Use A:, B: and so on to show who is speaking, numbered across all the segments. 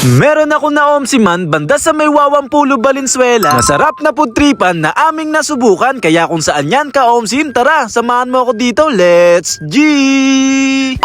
A: Meron ako na omsiman banda sa may Wawampulo, Valenzuela. Masarap na food tripan na aming nasubukan. Kaya kung saan yan ka omsim, tara, samahan mo ako dito. Let's G!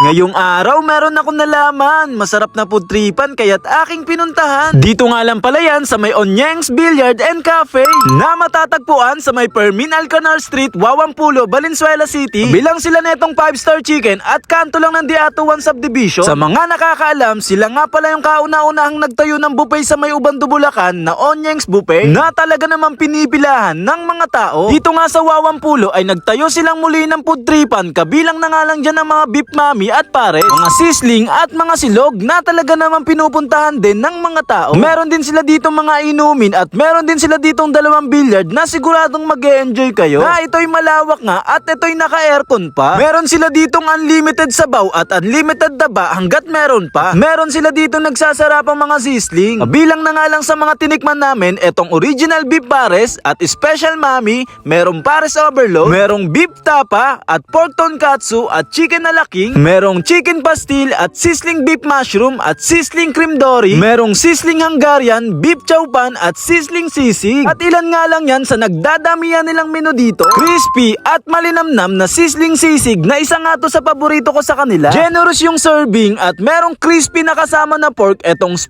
A: Ngayong araw, meron ako nalaman. Masarap na food tripan kaya't aking pinuntahan. Dito nga lang pala yan sa may Onyeng's Billiard and Cafe na matatagpuan sa may Fermin Alcanar Street, Wawampulo, Valenzuela City. Bilang sila netong 5-star chicken at kanto lang ng Diato 1 Subdivision. Sa mga nakakaalam, sila nga pala yung kauna-unahang nagtayo ng buffet sa may Ubando, Bulacan na Onyeng's Buffet na talaga naman pinipilahan ng mga tao. Dito nga sa Wawampulo ay nagtayo silang muli ng food tripan, kabilang na nga lang dyan ang mga beef mami at pare, mga sisling at mga silog na talaga naman pinupuntahan din ng mga tao. Meron din sila ditong mga inumin at meron din sila ditong 2 billiard na siguradong mag-e-enjoy kayo. Na ito'y malawak nga at ito'y naka-aircon pa. Meron sila ditong unlimited sabaw at unlimited daba hanggat meron pa. Meron sila ditong nagsasarapang mga sisling. Bilang na nga lang sa mga tinikman namin, etong original beef pares at special mami, merong pares overload, merong beef tapa at pork tonkatsu at chicken na laking, merong chicken pastil at sizzling beef mushroom at sizzling cream dory, merong sizzling Hungarian, beef chow pan at sizzling sisig. At ilan nga lang yan sa nagdadamihan nilang menu dito. Crispy at malinamnam na sizzling sisig na isa nga to sa paborito ko sa kanila. Generous yung serving at merong crispy na kasama na pork, etong